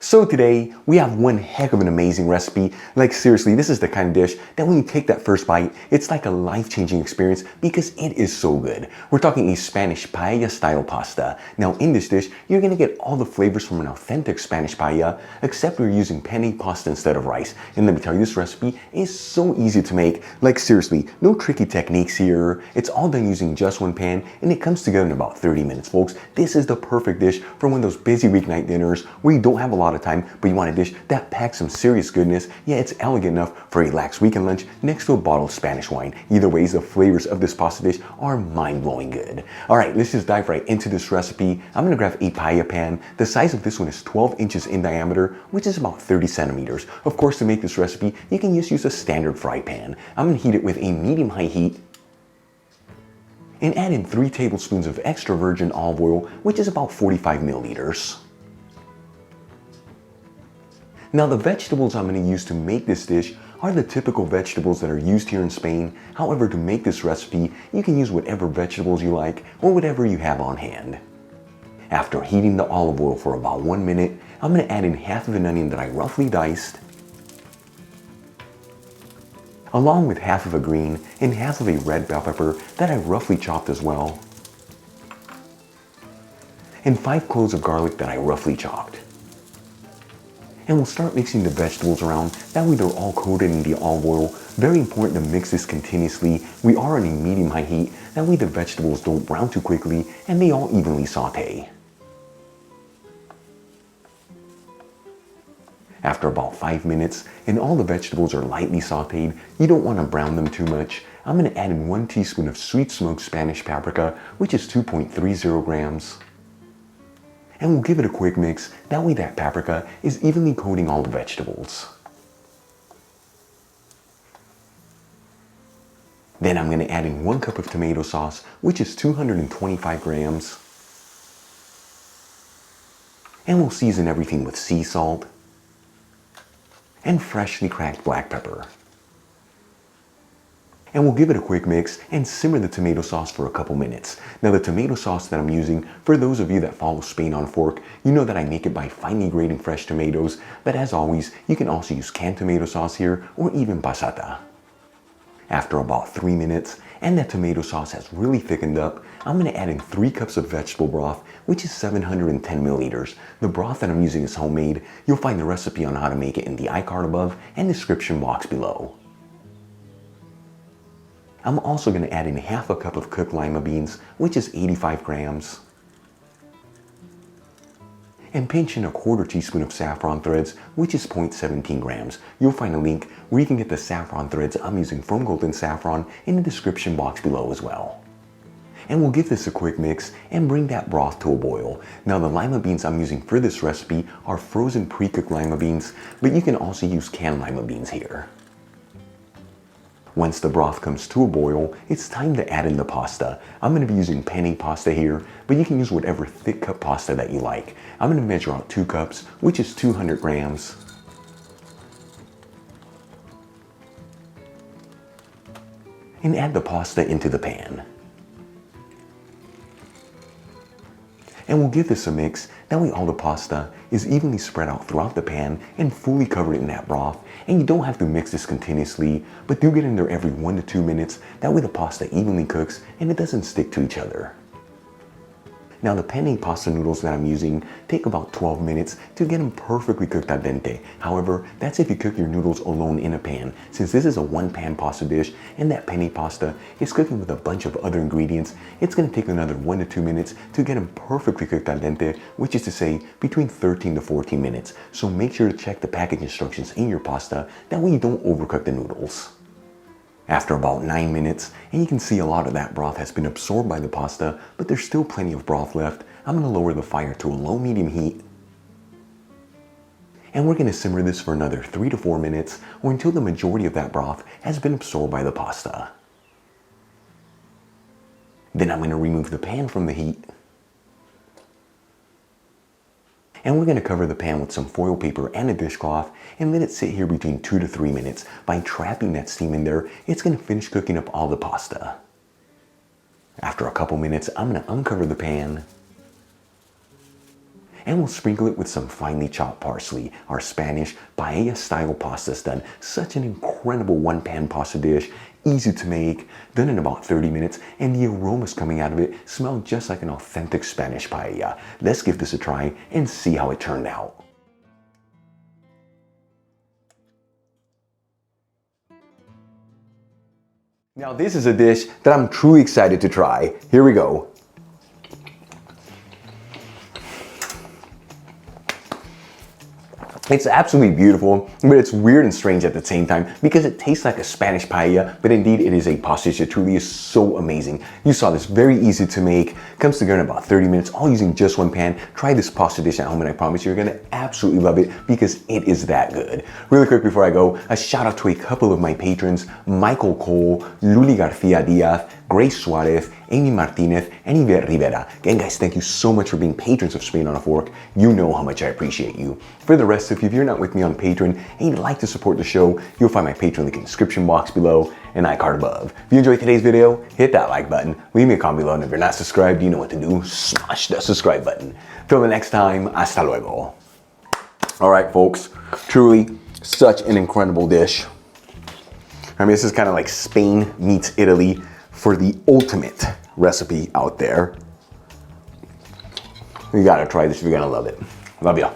So today, we have one heck of an amazing recipe. Like seriously, this is the kind of dish that when you take that first bite, it's like a life-changing experience because it is so good. We're talking a Spanish paella-style pasta. Now in this dish, you're gonna get all the flavors from an authentic Spanish paella, except we're using penne pasta instead of rice. And let me tell you, this recipe is so easy to make. Like seriously, no tricky techniques here. It's all done using just one pan, and it comes together in about 30 minutes, folks. This is the perfect dish for one of those busy weeknight dinners where you don't have a lot of time, but you want a dish that packs some serious goodness. Yeah, it's elegant enough for a relaxed weekend lunch next to a bottle of Spanish wine. Either way, the flavors of this pasta dish are mind-blowing good. All right, let's just dive right into this recipe. I'm gonna grab a paella pan. The size of this one is 12 inches in diameter, which is about 30 centimeters. Of course, to make this recipe, you can just use a standard fry pan. I'm gonna heat it with a medium-high heat and add in 3 tablespoons of extra virgin olive oil, which is about 45 milliliters. Now the vegetables I'm going to use to make this dish are the typical vegetables that are used here in Spain. However, to make this recipe, you can use whatever vegetables you like or whatever you have on hand. After heating the olive oil for about 1 minute, I'm going to add in half of an onion that I roughly diced, along with half of a green and half of a red bell pepper that I roughly chopped as well, and 5 cloves of garlic that I roughly chopped. And we'll start mixing the vegetables around. That way they're all coated in the olive oil. Very important to mix this continuously. We are on a medium-high heat. That way the vegetables don't brown too quickly and they all evenly saute. After about 5 minutes and all the vegetables are lightly sauteed, you don't want to brown them too much. I'm going to add in 1 teaspoon of sweet smoked Spanish paprika, which is 2.30 grams. And we'll give it a quick mix. That way that paprika is evenly coating all the vegetables. Then I'm going to add in 1 cup of tomato sauce, which is 225 grams. And we'll season everything with sea salt and freshly cracked black pepper. And we'll give it a quick mix and simmer the tomato sauce for a couple minutes. Now the tomato sauce that I'm using, for those of you that follow Spain on Fork, you know that I make it by finely grating fresh tomatoes, but as always, you can also use canned tomato sauce here or even passata. After about 3 minutes and that tomato sauce has really thickened up, I'm going to add in 3 cups of vegetable broth, which is 710 milliliters. The broth that I'm using is homemade. You'll find the recipe on how to make it in the iCard above and description box below. I'm also going to add in half a cup of cooked lima beans, which is 85 grams. And pinch in a 1/4 teaspoon of saffron threads, which is 0.17 grams. You'll find a link where you can get the saffron threads I'm using from Golden Saffron in the description box below as well. And we'll give this a quick mix and bring that broth to a boil. Now the lima beans I'm using for this recipe are frozen pre-cooked lima beans, but you can also use canned lima beans here. Once the broth comes to a boil, it's time to add in the pasta. I'm going to be using penne pasta here, but you can use whatever thick cup pasta that you like. I'm going to measure out 2 cups, which is 200 grams. And add the pasta into the pan. And we'll give this a mix. That way all the pasta is evenly spread out throughout the pan and fully covered in that broth. And you don't have to mix this continuously, but do get in there every 1 to 2 minutes. That way the pasta evenly cooks and it doesn't stick to each other. Now the penne pasta noodles that I'm using take about 12 minutes to get them perfectly cooked al dente. However, that's if you cook your noodles alone in a pan. Since this is a 1-pan pasta dish and that penne pasta is cooking with a bunch of other ingredients, it's going to take another 1 to 2 minutes to get them perfectly cooked al dente, which is to say between 13 to 14 minutes. So make sure to check the package instructions in your pasta, that way you don't overcook the noodles. After about 9 minutes, and you can see a lot of that broth has been absorbed by the pasta, but there's still plenty of broth left, I'm going to lower the fire to a low-medium heat. And we're going to simmer this for another 3 to 4 minutes, or until the majority of that broth has been absorbed by the pasta. Then I'm going to remove the pan from the heat. And we're going to cover the pan with some foil paper and a dishcloth and let it sit here between 2 to 3 minutes. By trapping that steam in there, it's going to finish cooking up all the pasta. After a couple minutes, I'm going to uncover the pan and we'll sprinkle it with some finely chopped parsley. Our Spanish paella-style pasta is done. Such an incredible one-pan pasta dish. Easy to make, done in about 30 minutes, and the aromas coming out of it smell just like an authentic Spanish paella. Let's give this a try and see how it turned out. Now this is a dish that I'm truly excited to try. Here we go. It's absolutely beautiful, but it's weird and strange at the same time because it tastes like a Spanish paella, but indeed it is a pasta dish that truly is so amazing. You saw this, very easy to make, comes together in about 30 minutes, all using just one pan. Try this pasta dish at home and I promise you're gonna absolutely love it because it is that good. Really quick before I go, a shout out to a couple of my patrons, Michael Cole, Luli Garcia Diaz, Grace Suarez, Amy Martinez, and Yvette Rivera. Again guys, thank you so much for being patrons of Spain on a Fork. You know how much I appreciate you. For the rest of you, if you're not with me on Patreon and you'd like to support the show, you'll find my Patreon link in the description box below and iCard above. If you enjoyed today's video, hit that like button, leave me a comment below, and if you're not subscribed, you know what to do, smash that subscribe button. Till the next time, hasta luego. All right folks, truly such an incredible dish. I mean, this is kind of like Spain meets Italy for the ultimate recipe out there. You gotta try this, you're gonna love it. Love ya.